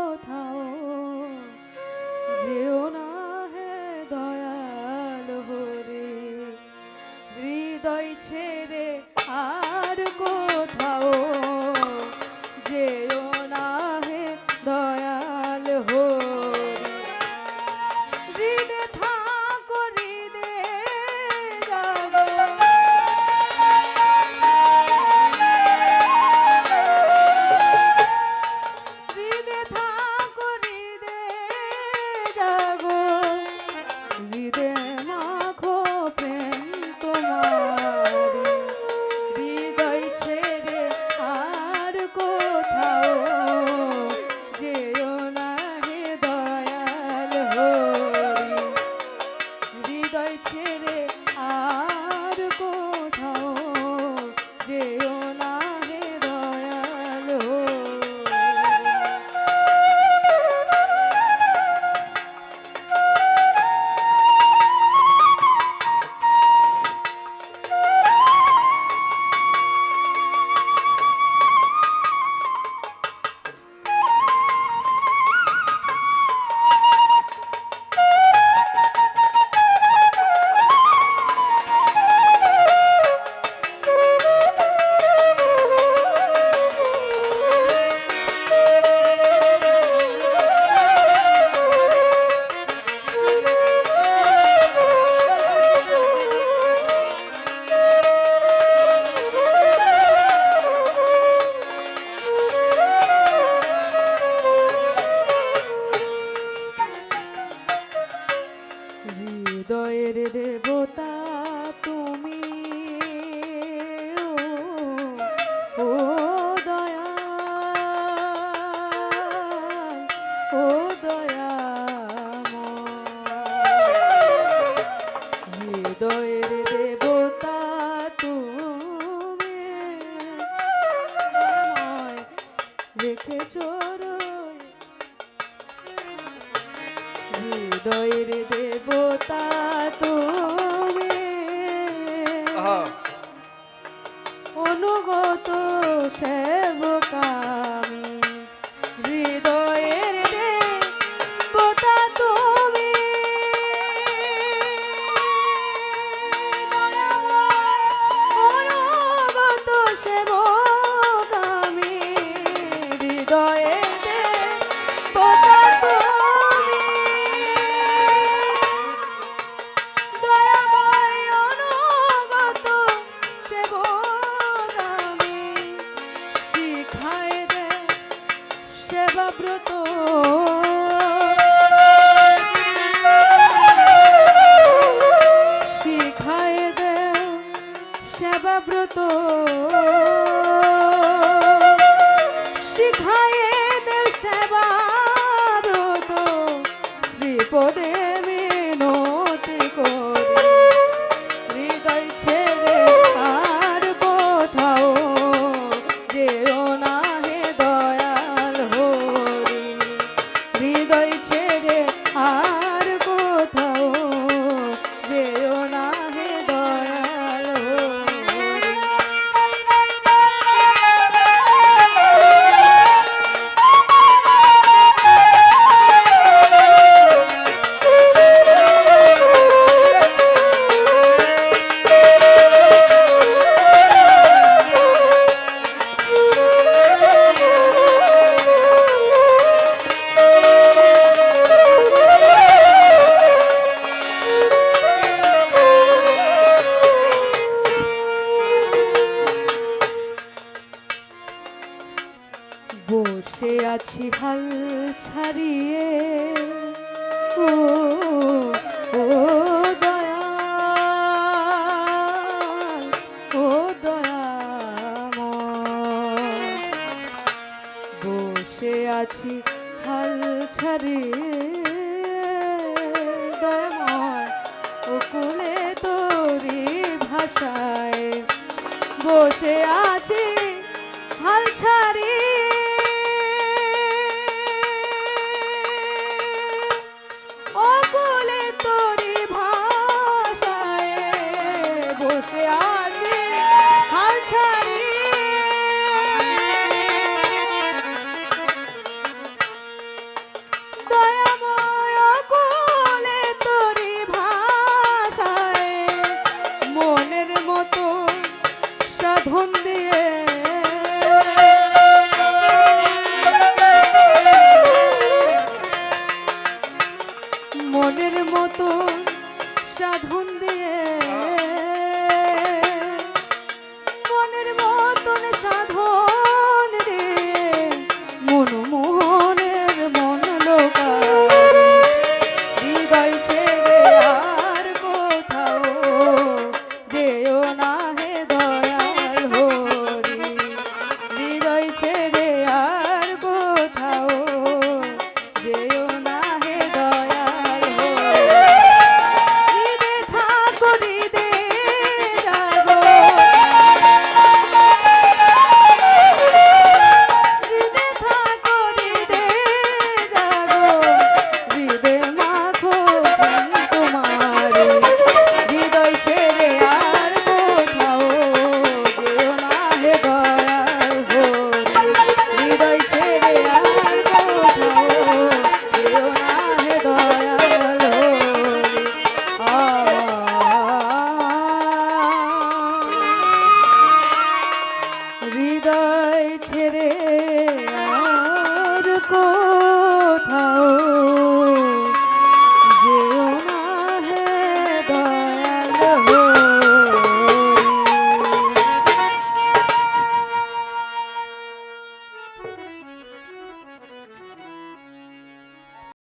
কোথাও যেও না হে দয়াল হরি, হৃদয় ছেড়ে আর কোথাও যেও না হে দয়াল হরি। হৃদে থাকো হৃদে জাগো, হৃদে থাকো হৃদে জাগো, হৃদে মাখো প্রেম তোমারি, হৃদয় ছেড়ে আর কোথাও যেও না হে দয়াল হরি, হৃদয় ছেড়ে আর কোথাও যেও না হে দয়াল হরি। হৃদয়ের দেবতা তুমি, ও দয়াল, ও দয়াময়, হৃদয়ের দেবতা তুমি, দয়াময় রেখেছ হৃদয়ের দেবতা তুমি, অনুগত সেবক আমি, হৃদয়ের দেবতা তুমি, অনুগত সেবক আমি, হৃদয়ের দেবতা তুমি, দয়াময় অনুগত সেবক আমি, শিখায় দে সেবাব্রত, শিখায় দে সেবাব্রত, শিখায় দে সেবাব্রত, শ্রীপদে মিনতি করি, হৃদয় ছেড়ে আর কোথাও যেও না হে দয়াল হরি, হৃদয় ছেড়ে আর কোথাও যেও না হে দয়াল হরি। বসে আছি হাল ছাড়িয়ে, ও ও দয়াল, ও দয়াময়, বসে আছি হাল ছাড়িয়ে, দয়াময় ও কুলে তোরি ভাষায় বসে আছি